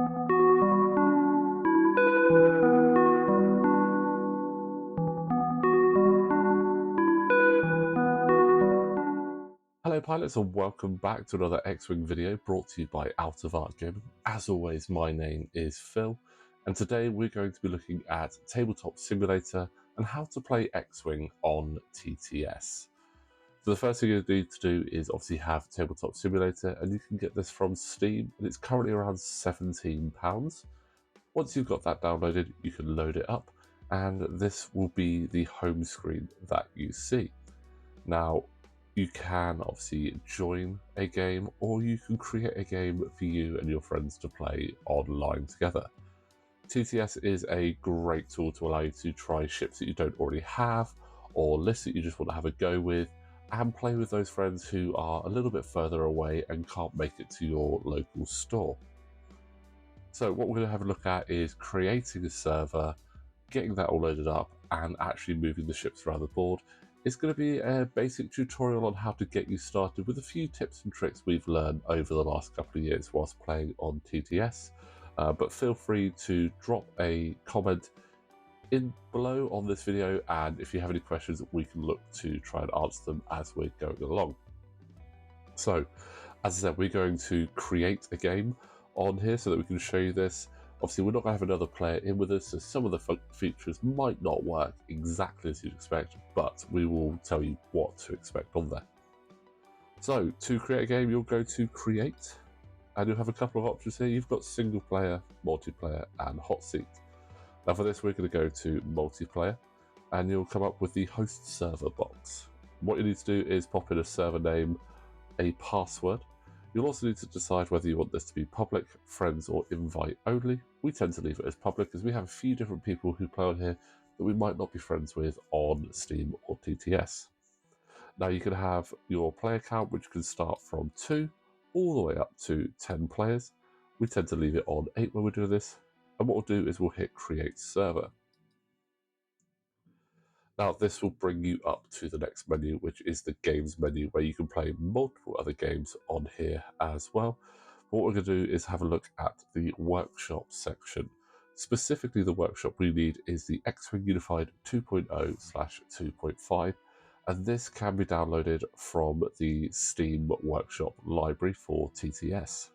Hello pilots and welcome back to another X-Wing video brought to you by Out of Art Gaming. As always, my name is Phil and today we're going to be looking at Tabletop Simulator and how to play X-Wing on TTS. So the first thing you need to do is obviously have Tabletop Simulator, and you can get this from Steam and it's currently around £17. Once you've got that downloaded, you can load it up and this will be the home screen that you see. Now, you can obviously join a game or you can create a game for you and your friends to play online together. TTS is a great tool to allow you to try ships that you don't already have or lists that you just want to have a go with and play with those friends who are a little bit further away and can't make it to your local store. So what we're going to have a look at is creating a server, getting that all loaded up and actually moving the ships around the board. It's going to be a basic tutorial on how to get you started with a few tips and tricks we've learned over the last couple of years whilst playing on TTS. But feel free to drop a comment in below on this video, and if you have any questions, we can look to try and answer them as we're going along. So, as I said, we're going to create a game on here so that we can show you this. Obviously, we're not going to have another player in with us, so some of the features might not work exactly as you'd expect, but we will tell you what to expect on there. So, to create a game, you'll go to Create, and you'll have a couple of options here. You've got Single Player, Multiplayer, and Hot Seat. Now for this, we're going to go to Multiplayer, and you'll come up with the Host Server box. What you need to do is pop in a server name, a password. You'll also need to decide whether you want this to be public, friends, or invite only. We tend to leave it as public as we have a few different people who play on here that we might not be friends with on Steam or TTS. Now you can have your player count, which can start from 2 all the way up to 10 players. We tend to leave it on 8 when we're doing this. And what we'll do is we'll hit Create Server. Now this will bring you up to the next menu, which is the Games menu, where you can play multiple other games on here as well. But what we're going to do is have a look at the Workshop section. Specifically, the workshop we need is the X-Wing Unified 2.0/2.5, and this can be downloaded from the Steam Workshop library for TTS.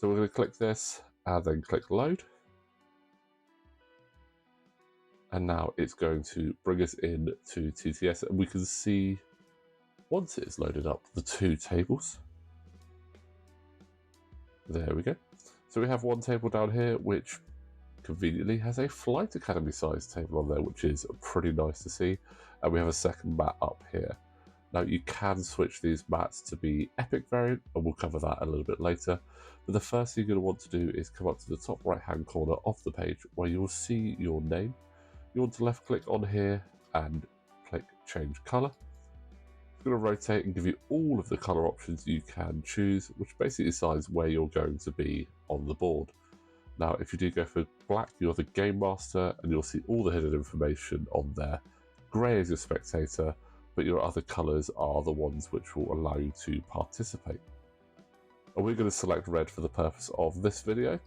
So we're going to click this and then click Load. And now it's going to bring us in to TTS, and we can see, once it is loaded up, the 2 tables. There we go. So we have one table down here, which conveniently has a Flight Academy size table on there, which is pretty nice to see. And we have a second mat up here. Now you can switch these mats to be Epic variant, and we'll cover that a little bit later. But the first thing you're going to want to do is come up to the top right hand corner of the page where you'll see your name. You want to left click on here and click change color. It's going to rotate and give you all of the color options you can choose, which basically decides where you're going to be on the board. Now, if you do go for black, you're the game master and you'll see all the hidden information on there. Gray is your spectator, but your other colors are the ones which will allow you to participate. And we're going to select red for the purpose of this video.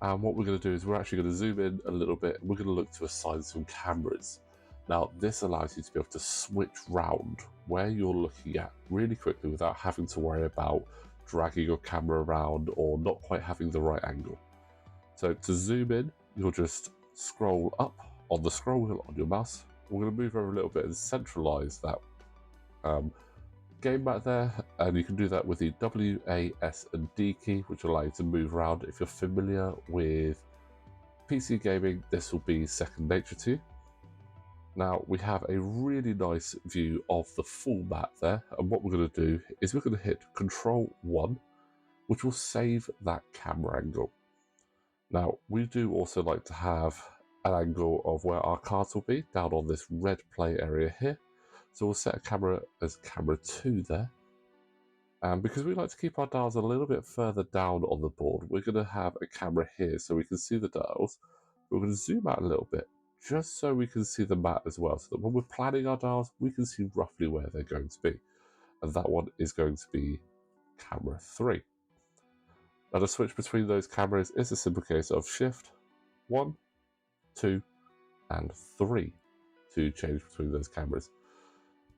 And what we're going to do is we're actually going to zoom in a little bit, and we're going to look to assign some cameras. Now this allows you to be able to switch round where you're looking at really quickly without having to worry about dragging your camera around or not quite having the right angle. So to zoom in, you'll just scroll up on the scroll wheel on your mouse. We're going to move over a little bit and centralize that game mat there, and you can do that with the W, A, S and D key, which allow you to move around. If you're familiar with PC gaming, this will be second nature to you. Now we have a really nice view of the full mat there, and what we're going to do is we're going to hit Ctrl 1, which will save that camera angle. Now we do also like to have an angle of where our cards will be down on this red play area here. So we'll set a camera as camera 2 there. And because we like to keep our dials a little bit further down on the board, we're going to have a camera here so we can see the dials. We're going to zoom out a little bit just so we can see the mat as well, so that when we're planning our dials, we can see roughly where they're going to be. And that one is going to be camera 3. Now the switch between those cameras is a simple case of Shift 1, 2, and 3 to change between those cameras.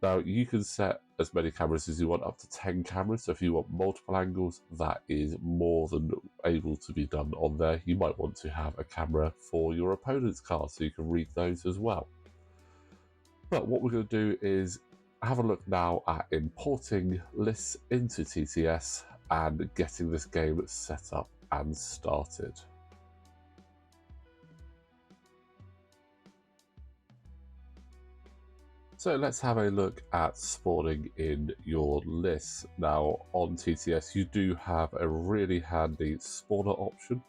Now you can set as many cameras as you want, up to 10 cameras, so if you want multiple angles, that is more than able to be done on there. You might want to have a camera for your opponent's cards so you can read those as well. But what we're going to do is have a look now at importing lists into TTS and getting this game set up and started. So let's have a look at spawning in your lists. Now on TTS you do have a really handy spawner option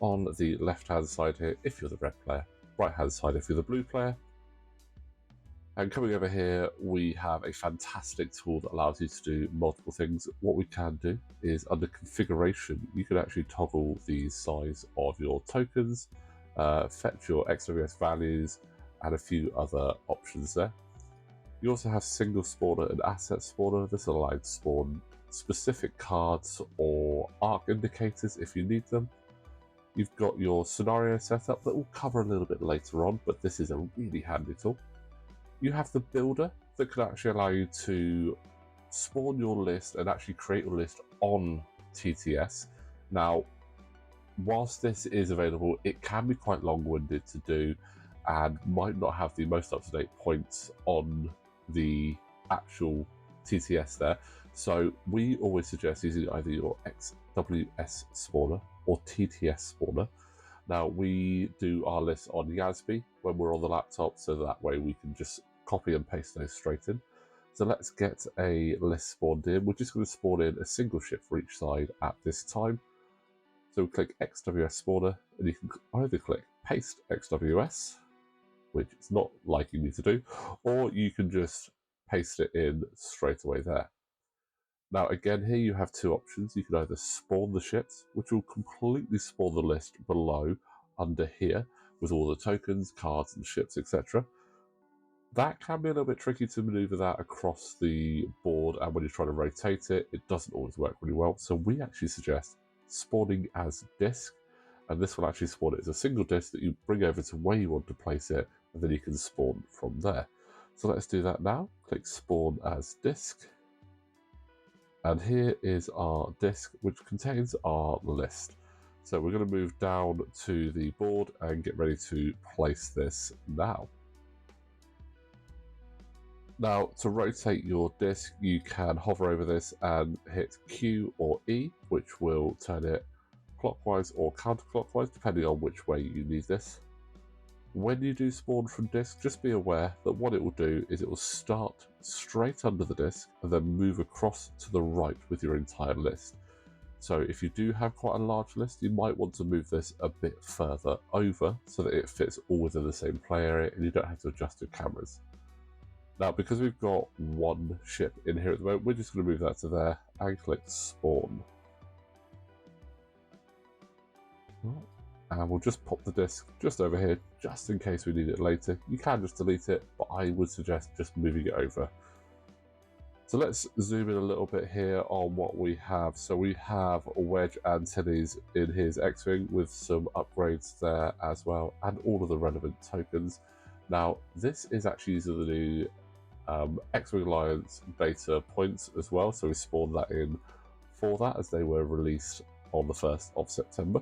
on the left hand side here if you're the red player, right hand side if you're the blue player. And coming over here, we have a fantastic tool that allows you to do multiple things. What we can do is under configuration, you can actually toggle the size of your tokens, fetch your XWS values, and a few other options there. You also have single spawner and asset spawner. This will allow you to spawn specific cards or arc indicators if you need them. You've got your scenario setup that we'll cover a little bit later on, but this is a really handy tool. You have the builder that can actually allow you to spawn your list and actually create your list on TTS. Now, whilst this is available, it can be quite long-winded to do and might not have the most up-to-date points on the actual TTS there. So we always suggest using either your XWS spawner or TTS spawner. Now we do our list on Yasby when we're on the laptop, so that way we can just copy and paste those straight in. So let's get a list spawned in. We're just going to spawn in a single ship for each side at this time. So we click XWS spawner, and you can either click paste XWS, which it's not liking me to do, or you can just paste it in straight away there. Now again, here you have two options. You can either spawn the ships, which will completely spawn the list below under here with all the tokens, cards and ships, etc. That can be a little bit tricky to maneuver that across the board, and when you're trying to rotate it, it doesn't always work really well. So we actually suggest spawning as disk, and this will actually spawn it as a single disk that you bring over to where you want to place it, and then you can spawn from there. So let's do that now. Click spawn as disk. And here is our disk, which contains our list. So we're going to move down to the board and get ready to place this now. Now, to rotate your disk, you can hover over this and hit Q or E, which will turn it clockwise or counterclockwise, depending on which way you need this. When you do spawn from disk, just be aware that what it will do is it will start straight under the disk and then move across to the right with your entire list. So if you do have quite a large list, you might want to move this a bit further over so that it fits all within the same play area and you don't have to adjust your cameras. Now, because we've got one ship in here at the moment, we're just going to move that to there and click spawn. And we'll just pop the disk just over here, just in case we need it later. You can just delete it, but I would suggest just moving it over. So let's zoom in a little bit here on what we have. So we have Wedge Antilles in his X-Wing with some upgrades there as well, and all of the relevant tokens. Now, this is actually using the new X-Wing Alliance beta points as well, so we spawned that in for that as they were released on the 1st of September.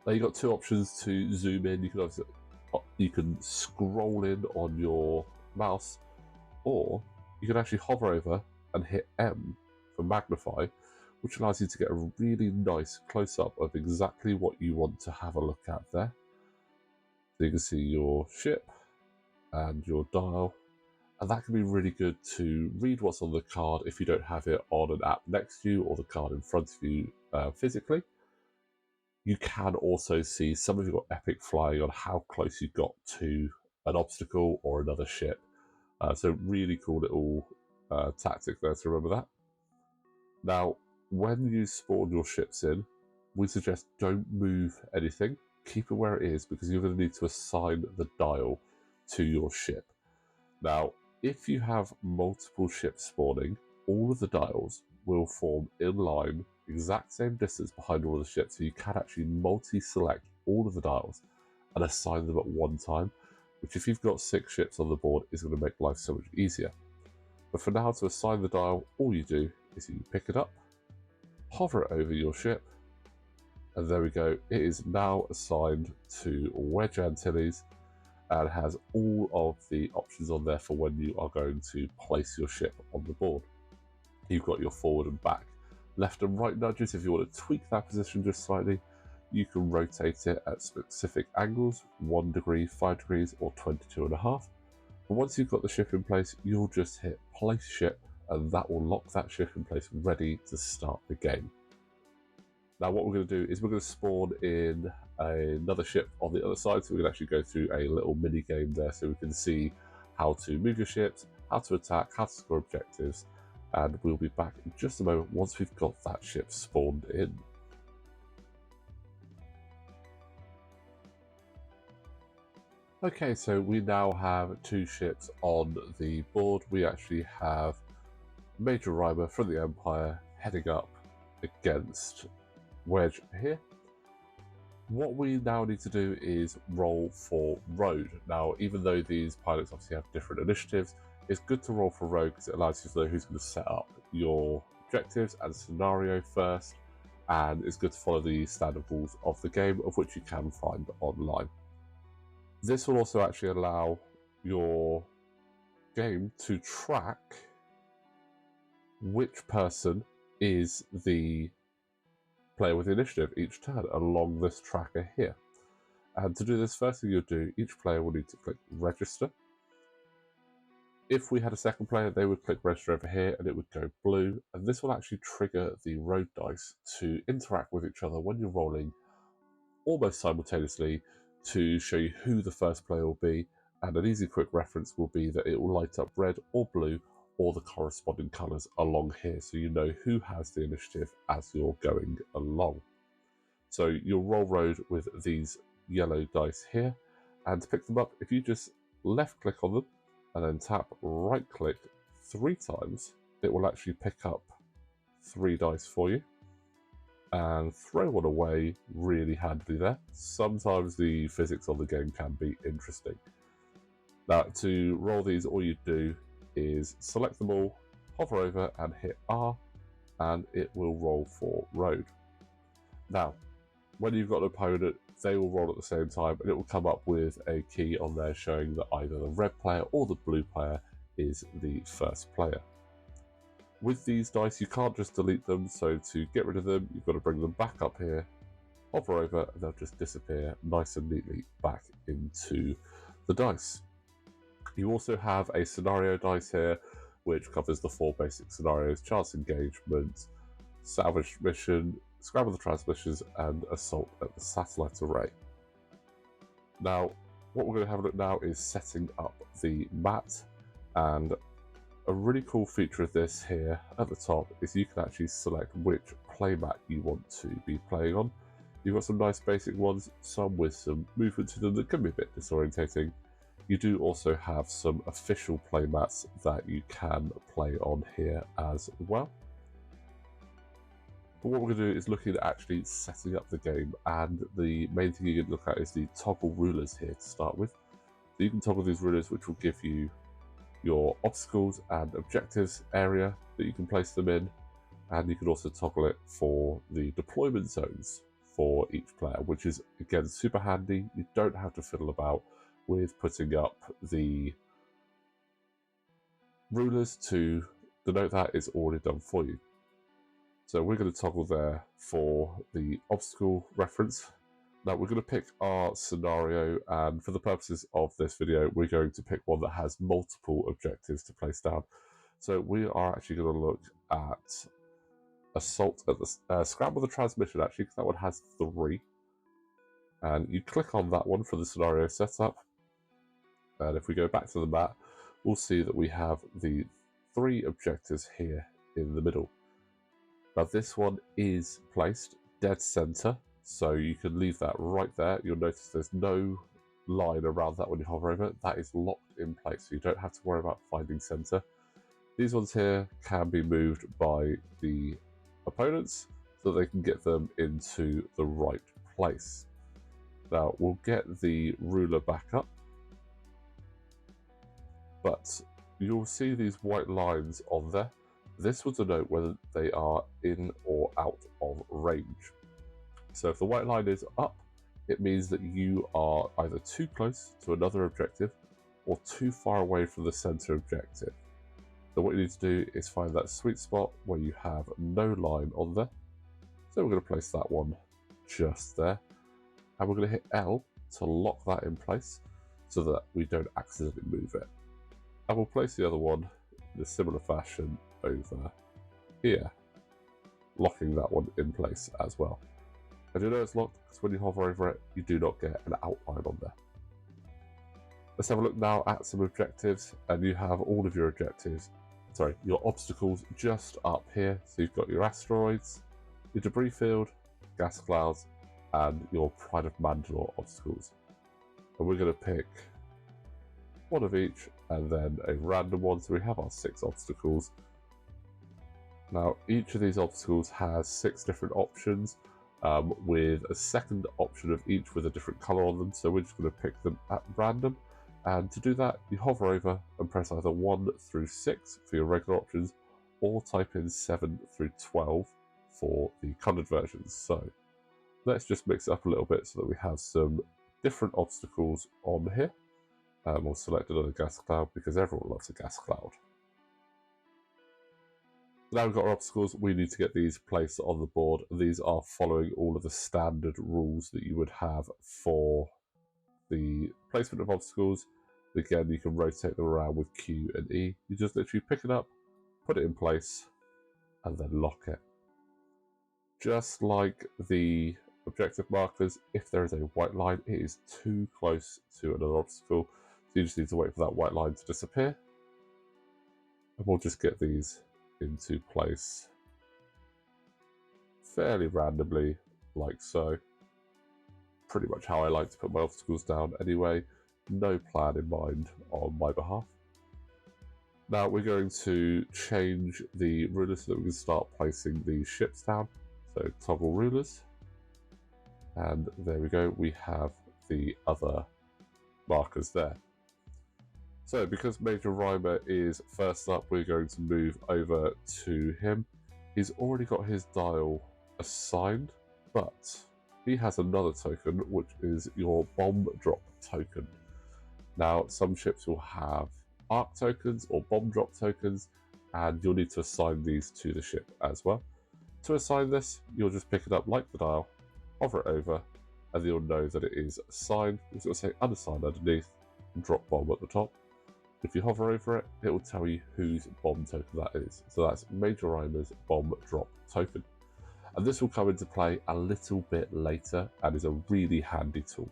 Now you've got two options to zoom in. You can scroll in on your mouse, or you can actually hover over and hit M for Magnify, which allows you to get a really nice close-up of exactly what you want to have a look at there. So you can see your ship and your dial, and that can be really good to read what's on the card if you don't have it on an app next to you or the card in front of you physically. You can also see some of your epic flying on how close you got to an obstacle or another ship. So really cool little tactic there to remember that. Now, when you spawn your ships in, we suggest don't move anything. Keep it where it is because you're going to need to assign the dial to your ship. Now, if you have multiple ships spawning, all of the dials will form in line exact same distance behind all the ships, so you can actually multi-select all of the dials and assign them at one time, which if you've got 6 ships on the board is going to make life so much easier. But for now, to assign the dial, all you do is you pick it up, hover it over your ship, and there we go. It is now assigned to Wedge Antilles and has all of the options on there for when you are going to place your ship on the board. You've got your forward and back, left and right nudges. If you want to tweak that position just slightly, you can rotate it at specific angles, 1 degree, 5 degrees, or 22.5. But once you've got the ship in place, you'll just hit place ship, and that will lock that ship in place, ready to start the game. Now what we're going to do is we're going to spawn in another ship on the other side, so we can actually go through a little mini game there so we can see how to move your ships, how to attack, how to score objectives, and we'll be back in just a moment once we've got that ship spawned in. Okay, so we now have 2 ships on the board. We actually have Major Rhymer from the Empire heading up against Wedge here. What we now need to do is roll for Road. Now, even though these pilots obviously have different initiatives, it's good to roll for Road because it allows you to know who's going to set up your objectives and scenario first, and it's good to follow the standard rules of the game, of which you can find online. This will also actually allow your game to track which person is the player with the initiative each turn along this tracker here. And to do this, first thing you'll do, each player will need to click register. If we had a second player, they would click register over here and it would go blue, and this will actually trigger the road dice to interact with each other when you're rolling almost simultaneously to show you who the first player will be. And an easy quick reference will be that it will light up red or blue or the corresponding colours along here, so you know who has the initiative as you're going along. So you'll roll road with these yellow dice here, and to pick them up, if you just left click on them and then tap right click 3 times, it will actually pick up 3 dice for you and throw one away really handily there. Sometimes the physics of the game can be interesting. Now, to roll these, all you do is select them all, hover over and hit R, and it will roll for road. Now, when you've got an opponent, they will roll at the same time, and it will come up with a key on there showing that either the red player or the blue player is the first player. With these dice, you can't just delete them, so to get rid of them, you've got to bring them back up here, hover over, and they'll just disappear nice and neatly back into the dice. You also have a scenario dice here, which covers the 4 basic scenarios: chance engagement, salvage mission, scramble the transmissions, and assault at the satellite array. Now, what we're going to have a look now is setting up the mat, and a really cool feature of this here at the top is you can actually select which playmat you want to be playing on. You've got some nice basic ones, some with some movement to them that can be a bit disorientating. You do also have some official playmats that you can play on here as well. But what we're going to do is looking at actually setting up the game, and the main thing you're going to look at is the toggle rulers here to start with. So you can toggle these rulers, which will give you your obstacles and objectives area that you can place them in, and you can also toggle it for the deployment zones for each player, which is again super handy. You don't have to fiddle about with putting up the rulers to denote that. It's already done for you. So we're going to toggle there for the obstacle reference. Now we're going to pick our scenario, and for the purposes of this video, we're going to pick one that has multiple objectives to place down. So we are actually going to look at assault at the scramble the transmission, actually, because that one has 3. And you click on that one for the scenario setup. And if we go back to the map, we'll see that we have the 3 objectives here in the middle. Now this one is placed dead center, so you can leave that right there. You'll notice there's no line around that when you hover over it. That is locked in place, so you don't have to worry about finding center. These ones here can be moved by the opponents, so so they can get them into the right place. Now we'll get the ruler back up, but you'll see these white lines on there. This will denote whether they are in or out of range. So if the white line is up, it means that you are either too close to another objective or too far away from the center objective. So what you need to do is find that sweet spot where you have no line on there. So we're going to place that one just there. And we're going to hit L to lock that in place so that we don't accidentally move it. And we'll place the other one in a similar fashion over here, locking that one in place as well. And you know it's locked because when you hover over it, you do not get an outline on there. Let's have a look now at some objectives, and you have all of your your obstacles just up here. So you've got your asteroids, your debris field, gas clouds, and your Pride of Mandalore obstacles. And we're going to pick one of each and then a random one. So we have our 6 obstacles. Now each of these obstacles has 6 different options, with a second option of each with a different color on them. So we're just going to pick them at random. And to do that, you hover over and press either 1 through 6 for your regular options, or type in 7 through 12 for the colored versions. So let's just mix it up a little bit so that we have some different obstacles on here. We'll select another gas cloud because everyone loves a gas cloud. Now we've got our obstacles, we need to get these placed on the board. These are following all of the standard rules that you would have for the placement of obstacles. Again, you can rotate them around with Q and E. You just literally pick it up, put it in place, and then lock it. Just like the objective markers, if there is a white line, it is too close to another obstacle. So you just need to wait for that white line to disappear. And we'll just get these into place fairly randomly, like so. Pretty much how I like to put my obstacles down anyway. No plan in mind on my behalf. Now we're going to change the rulers so that we can start placing the ships down. So toggle rulers, and there we go, we have the other markers there. So because Major Rhymer is first up, we're going to move over to him. He's already got his dial assigned, but he has another token, which is your bomb drop token. Now, some ships will have arc tokens or bomb drop tokens, and you'll need to assign these to the ship as well. To assign this, you'll just pick it up like the dial, hover it over, and you'll know that it is assigned. It's going to say unassigned underneath, and drop bomb at the top. If you hover over it, it will tell you whose bomb token that is. So that's Major Rhymer's bomb drop token. And this will come into play a little bit later and is a really handy tool.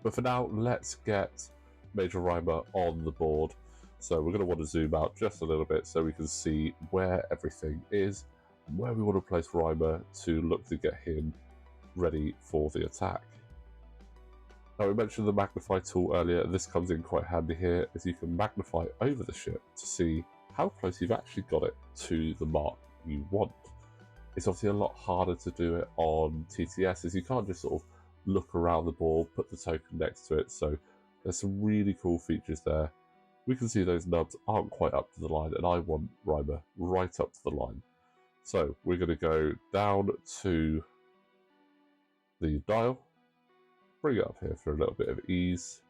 But for now, let's get Major Rhymer on the board. So we're going to want to zoom out just a little bit so we can see where everything is, and where we want to place Rhymer to look to get him ready for the attack. Now we mentioned the Magnify tool earlier. This comes in quite handy here, as you can magnify over the ship to see how close you've actually got it to the mark you want. It's obviously a lot harder to do it on TTS, as you can't just sort of look around the board, put the token next to it. So there's some really cool features there. We can see those nubs aren't quite up to the line, and I want Rhymer right up to the line. So we're going to go down to the dial, bring it up here for a little bit of ease,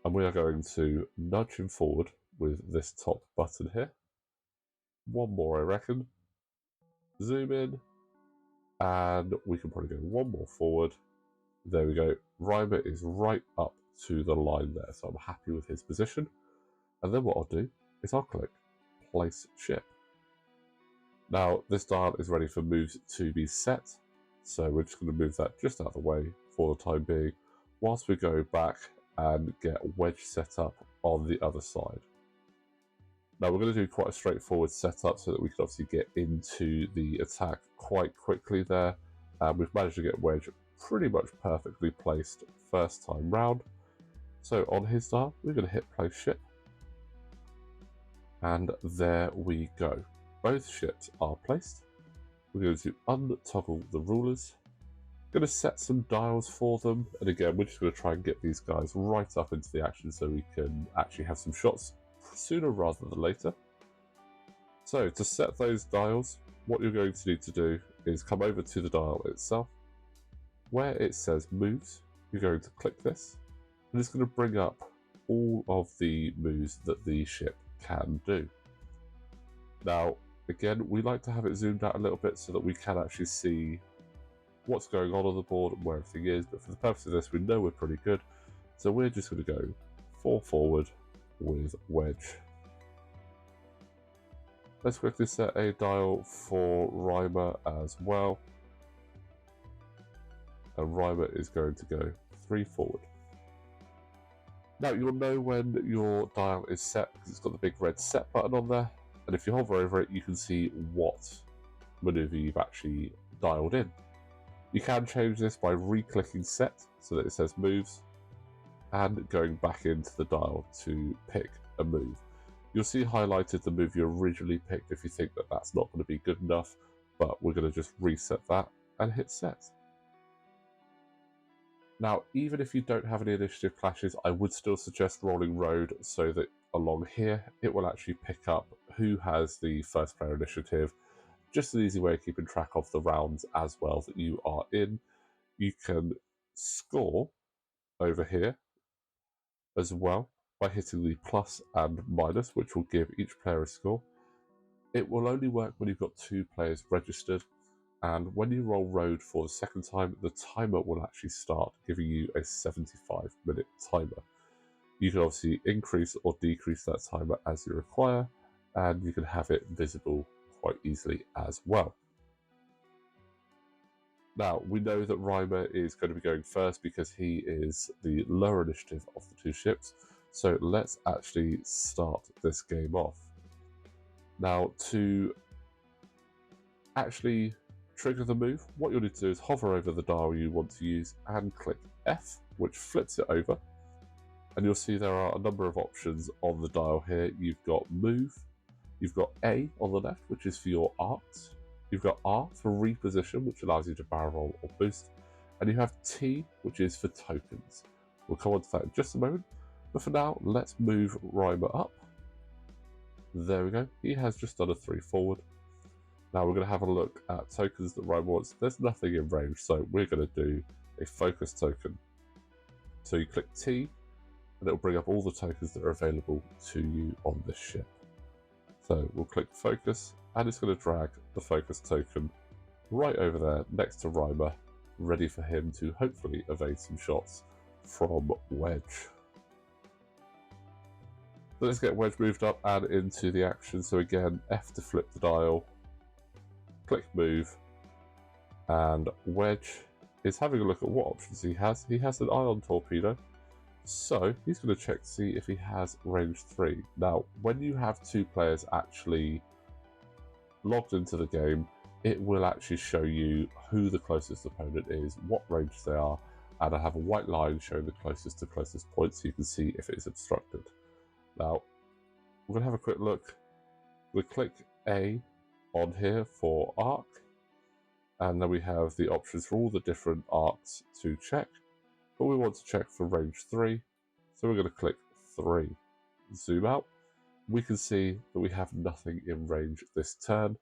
and we are going to nudge him forward with this top button here. One more, I reckon. Zoom in, and we can probably go one more forward. There we go. Rhymer is right up to the line there, so I'm happy with his position. And then what I'll do is I'll click Place Ship. Now this dial is ready for moves to be set, so we're just going to move that just out of the way for the time being, whilst we go back and get wedge set up on the other side. Now we're going to do quite a straightforward setup so that we can obviously get into the attack quite quickly there. We've managed to get wedge pretty much perfectly placed first time round. So on his dial, we're going to hit Place Ship. And there we go. Both ships are placed. We're going to untoggle the rulers. Going to set some dials for them, and again we're just going to try and get these guys right up into the action so we can actually have some shots sooner rather than later. So to set those dials, what you're going to need to do is come over to the dial itself. Where it says moves, you're going to click this, and it's going to bring up all of the moves that the ship can do. Now again, we like to have it zoomed out a little bit so that we can actually see what's going on the board and where everything is, but for the purpose of this we know we're pretty good, so we're just going to go 4 forward with wedge. Let's quickly set a dial for Reimer as well, and Reimer is going to go 3 forward. Now you'll know when your dial is set because it's got the big red set button on there, and if you hover over it you can see what maneuver you've actually dialed in. You can change this by re-clicking set so that it says moves and going back into the dial to pick a move. You'll see highlighted the move you originally picked if you think that that's not going to be good enough, but we're going to just reset that and hit set. Now even if you don't have any initiative clashes, I would still suggest rolling road so that along here it will actually pick up who has the first player initiative. Just an easy way of keeping track of the rounds as well that you are in. You can score over here as well by hitting the plus and minus, which will give each player a score. It will only work when you've got 2 players registered, and when you roll road for the second time, the timer will actually start, giving you a 75-minute timer. You can obviously increase or decrease that timer as you require, and you can have it visible quite easily as well. Now, we know that Reimer is going to be going first because he is the lower initiative of the 2 ships, so let's actually start this game off. Now, to actually trigger the move, what you'll need to do is hover over the dial you want to use and click F, which flips it over, and you'll see there are a number of options on the dial here. You've got move, you've got A on the left, which is for your arcs. You've got R for reposition, which allows you to barrel roll or boost. And you have T, which is for tokens. We'll come on to that in just a moment. But for now, let's move Reimer up. There we go. He has just done a 3 forward. Now we're going to have a look at tokens that Reimer wants. There's nothing in range, so we're going to do a focus token. So you click T, and it'll bring up all the tokens that are available to you on this ship. So we'll click focus, and it's going to drag the focus token right over there next to Reimer, ready for him to hopefully evade some shots from wedge. So let's get wedge moved up and into the action. So again, F to flip the dial, click move, and wedge is having a look at what options he has. He has an ion torpedo, so he's going to check to see if he has range 3. Now, when you have 2 players actually logged into the game, it will actually show you who the closest opponent is, what range they are, and I have a white line showing the closest point so you can see if it is obstructed. Now, we're going to have a quick look. We click A on here for arc, and then we have the options for all the different arcs to check, but we want to check for range 3, so we're going to click 3. Zoom out. We can see that we have nothing in range this turn,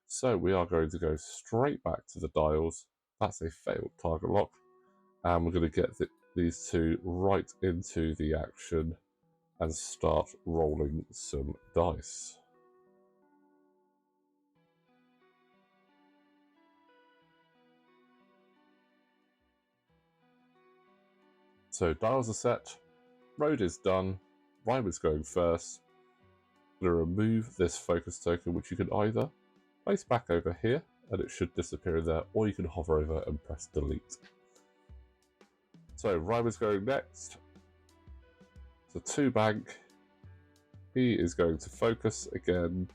so we are going to go straight back to the dials. That's a failed target lock, and we're going to get these 2 right into the action and start rolling some dice. So dials are set, road is done, Reimer's going first. I'm going to remove this focus token, which you can either place back over here and it should disappear in there, or you can hover over and press delete. So Reimer's going next. So 2 bank, he is going to focus again,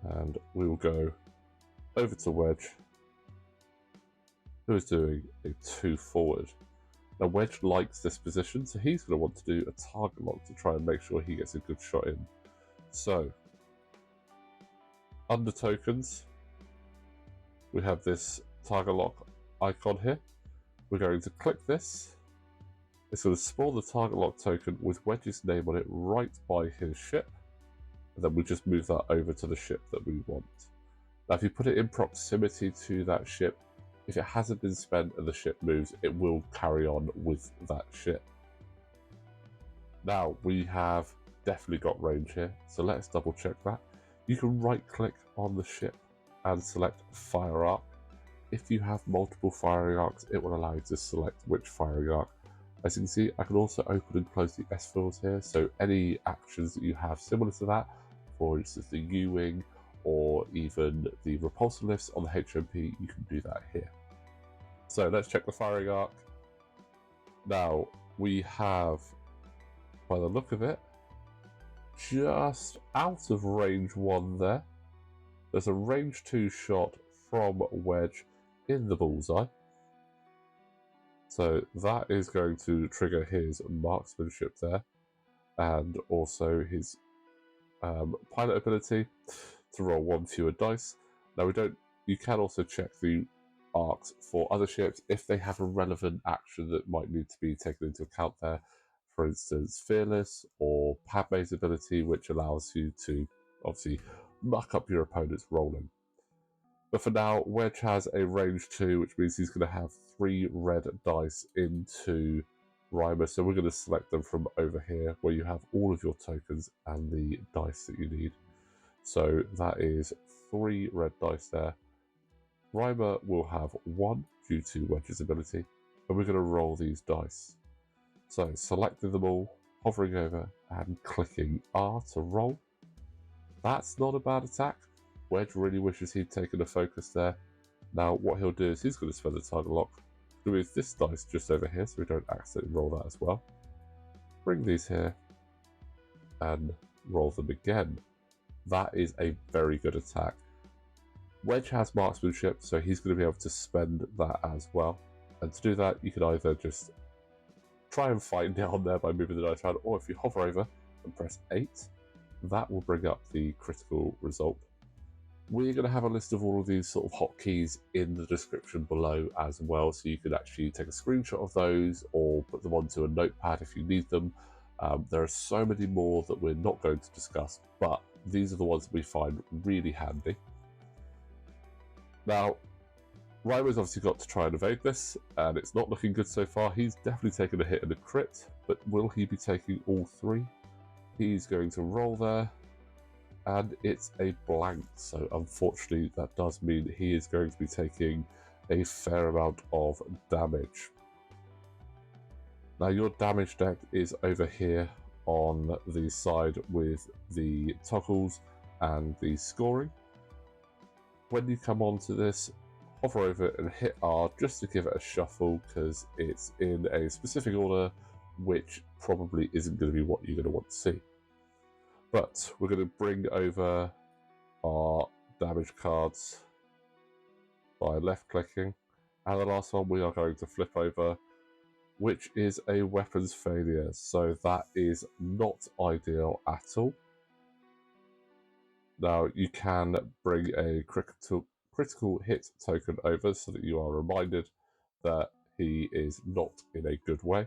and we will go over to wedge, who is doing a 2 forward. Now wedge likes this position, so he's going to want to do a target lock to try and make sure he gets a good shot in. So Under tokens, we have this target lock icon here. We're going to click this. It's going to spawn the target lock token with Wedge's name on it right by his ship. And then we just move that over to the ship that we want. Now, if you put it in proximity to that ship, if it hasn't been spent and the ship moves, it will carry on with that ship. Now, we have definitely got range here, so let's double check that. You can right click on the ship and select fire arc. If you have multiple firing arcs, it will allow you to select which firing arc. As you can see, I can also open and close the S fields here, so any actions that you have similar to that, for instance the U-wing or even the repulsor lifts on the HMP, you can do that here. So let's check the firing arc. Now we have, by the look of it, just out of range 1 there. There's a range 2 shot from Wedge in the bullseye. So that is going to trigger his marksmanship there, and also his pilot ability to roll 1 fewer dice. Now you can also check the arcs for other ships if they have a relevant action that might need to be taken into account there. For instance, Fearless or Padme's ability, which allows you to obviously muck up your opponent's rolling. But for now, Wedge has a range 2, which means he's going to have 3 red dice into Reimer. So we're going to select them from over here, where you have all of your tokens and the dice that you need. So that is 3 red dice there. Reimer will have 1 due to Wedge's ability, and we're going to roll these dice. So selecting them all, hovering over and clicking R to roll. That's not a bad attack. Wedge really wishes he'd taken a focus there. Now what he'll do is he's going to spend the target lock. He'll move this dice just over here so we don't accidentally roll that as well. Bring these here and roll them again. That is a very good attack. Wedge has marksmanship, so he's going to be able to spend that as well. And to do that, you can either just try and fight down there by moving the dice around, or if you hover over and press 8, that will bring up the critical result. We're going to have a list of all of these sort of hotkeys in the description below as well, so you can actually take a screenshot of those or put them onto a notepad if you need them. There are so many more that we're not going to discuss, but these are the ones that we find really handy. Now, Reimer's obviously got to try and evade this, and it's not looking good so far. He's definitely taken a hit and a crit, but will he be taking all 3? He's going to roll there, and it's a blank, so unfortunately that does mean he is going to be taking a fair amount of damage. Now your damage deck is over here on the side with the toggles and the scoring. When you come onto this, hover over it and hit R just to give it a shuffle, because it's in a specific order which probably isn't going to be what you're going to want to see. But we're going to bring over our damage cards by left clicking, and the last one we are going to flip over, which is a weapons failure, so that is not ideal at all. Now you can bring a critical hit token over so that you are reminded that he is not in a good way.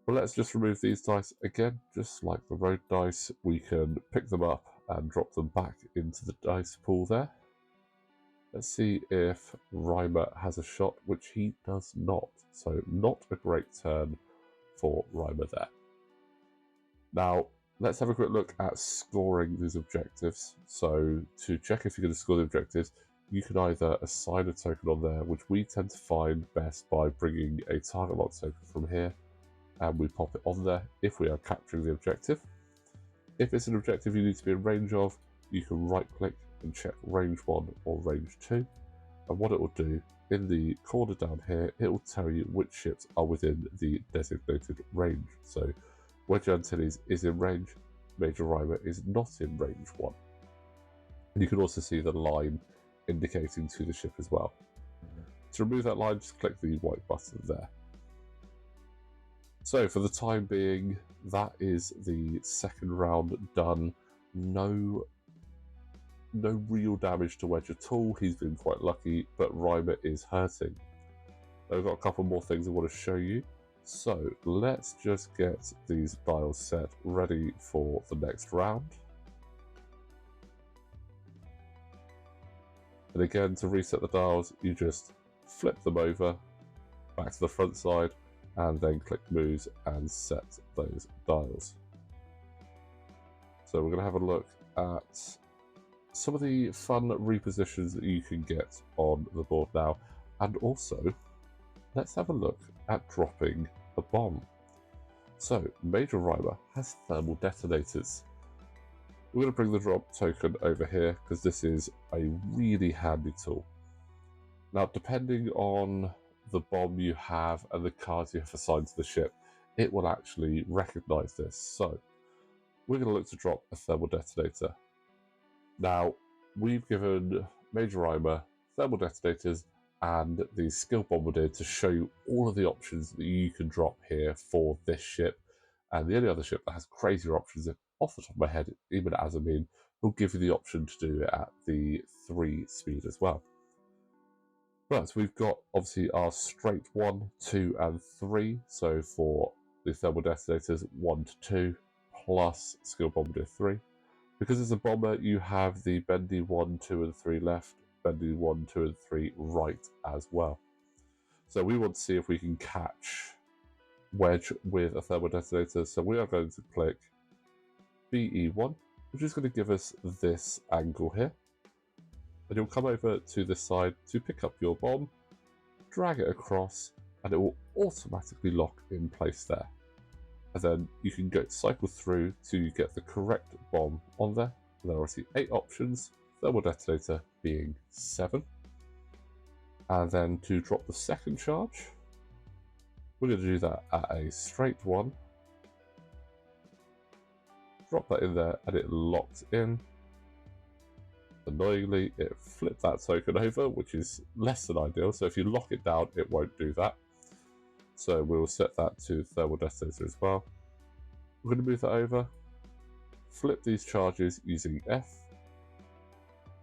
But let's just remove these dice again, just like the road dice. We can pick them up and drop them back into the dice pool there. Let's see if Reimer has a shot, which he does not. So not a great turn for Reimer there. Now, let's have a quick look at scoring these objectives. So to check if you're going to score the objectives, you can either assign a token on there, which we tend to find best by bringing a target lock token from here, and we pop it on there if we are capturing the objective. If it's an objective you need to be in range of, you can right click and check range 1 or range 2, and what it will do, in the corner down here, it will tell you which ships are within the designated range. So Wedge Antilles is in range, Major Reimer is not in range 1. And you can also see the line indicating to the ship as well. To remove that line, just click the white button there. So for the time being, that is the second round done. No no real damage to Wedge at all. He's been quite lucky, but Reimer is hurting. I've got a couple more things I want to show you. So let's just get these dials set ready for the next round. And again, to reset the dials, you just flip them over back to the front side and then click moves and set those dials. So we're going to have a look at some of the fun repositions that you can get on the board now, and also let's have a look at dropping a bomb. So Major Reimer has thermal detonators. We're going to bring the drop token over here because this is a really handy tool. Now, depending on the bomb you have and the cards you have assigned to the ship, it will actually recognize this. So we're going to look to drop a thermal detonator. Now, we've given Major Reimer thermal detonators and the skill bombardier to show you all of the options that you can drop here for this ship. And the only other ship that has crazier options, off the top of my head, even Azamin, will give you the option to do it at the 3 speed as well. But we've got obviously our straight 1, 2, and 3. So for the thermal detonators, 1 to 2 plus skill bombardier 3. Because it's a bomber, you have the bendy 1, 2, and 3 left, bendy 1, 2, and 3 right as well. So we want to see if we can catch Wedge with a thermal detonator. So we are going to click BE1, which is going to give us this angle here. And you'll come over to this side to pick up your bomb, drag it across, and it will automatically lock in place there. And then you can cycle through to get the correct bomb on there. And there are obviously 8 options, thermal detonator being 7. And then to drop the second charge, we're going to do that at a straight 1. Drop that in there and it locks in. Annoyingly, it flipped that token over, which is less than ideal. So if you lock it down, it won't do that. So we'll set that to thermal detonator as well. We're going to move that over, flip these charges using F.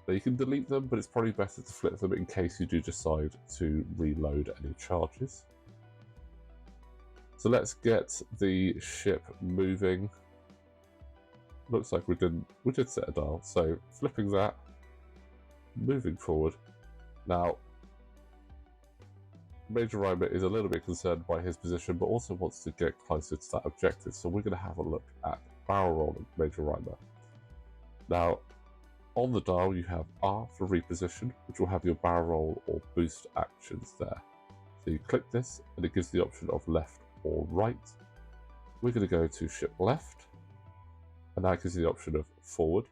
Now you can delete them, but it's probably better to flip them in case you do decide to reload any charges. So let's get the ship moving. Looks like we did set a dial. So flipping that, moving forward. Now, Major Reimer is a little bit concerned by his position, but also wants to get closer to that objective. So we're going to have a look at barrel rolling Major Reimer. Now, on the dial, you have R for reposition, which will have your barrel roll or boost actions there. So you click this, and it gives the option of left or right. We're going to go to ship left, and that gives you the option of forward,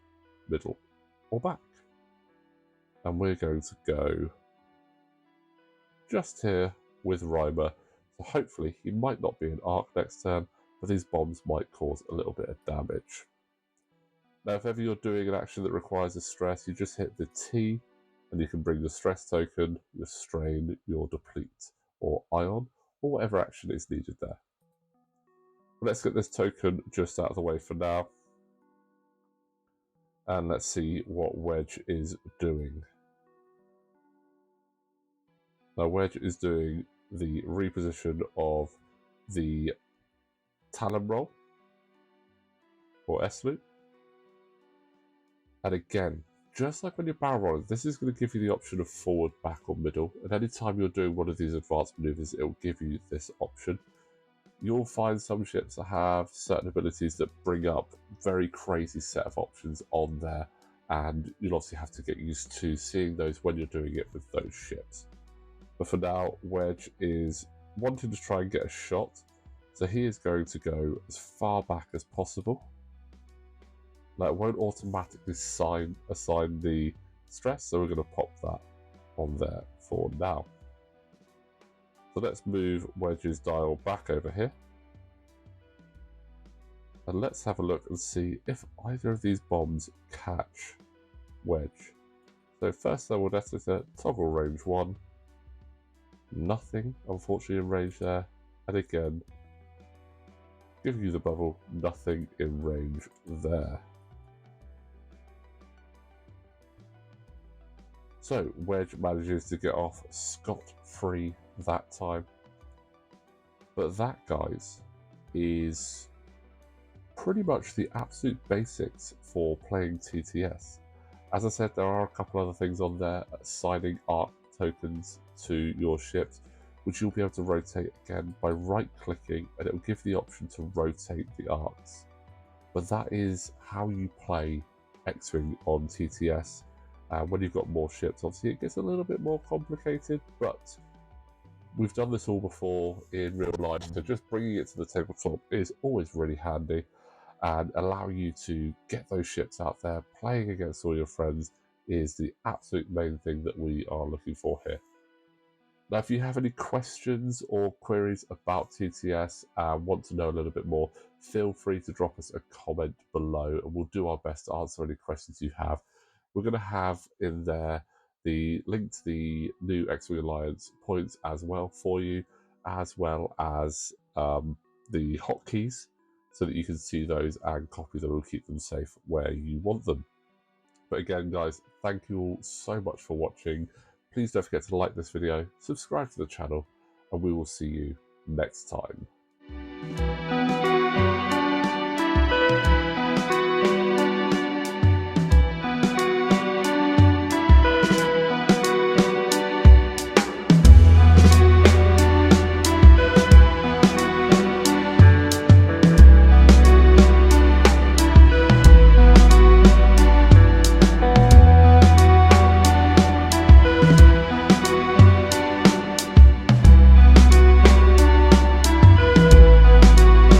middle, or back. And we're going to go just here with Reimer. So hopefully he might not be an arc next turn, but these bombs might cause a little bit of damage. Now, if ever you're doing an action that requires a stress, you just hit the T, and you can bring your stress token, your strain, your deplete, or ion, or whatever action is needed there. But let's get this token just out of the way for now. And let's see what Wedge is doing. Now, Wedge is doing the reposition of the Talon roll, or S-loop. And again, just like when you're barrel rolling, this is going to give you the option of forward, back, or middle. And anytime you're doing one of these advanced maneuvers, it will give you this option. You'll find some ships that have certain abilities that bring up very crazy set of options on there, and you'll obviously have to get used to seeing those when you're doing it with those ships. But for now, Wedge is wanting to try and get a shot, so he is going to go as far back as possible. Now, it won't automatically assign the stress, so we're going to pop that on there for now. So let's move Wedge's dial back over here. And let's have a look and see if either of these bombs catch Wedge. So first thermal detonator, toggle range 1. Nothing, unfortunately, in range there. And again, giving you the bubble, nothing in range there. So Wedge manages to get off scot-free that time. But that, guys, is pretty much the absolute basics for playing TTS. As I said, there are a couple other things on there, assigning arc tokens to your ships, which you'll be able to rotate again by right-clicking, and it will give the option to rotate the arcs. But that is how you play X-Wing on TTS. When you've got more ships, obviously it gets a little bit more complicated, but we've done this all before in real life, so just bringing it to the tabletop is always really handy and allowing you to get those ships out there. Playing against all your friends is the absolute main thing that we are looking for here. Now, if you have any questions or queries about TTS and want to know a little bit more, feel free to drop us a comment below and we'll do our best to answer any questions you have. We're going to have in there the link to the new X-Wing Alliance points as well for you, as well as the hotkeys, so that you can see those and copy them and keep them safe where you want them. But again, guys, thank you all so much for watching. Please don't forget to like this video, subscribe to the channel, and we will see you next time.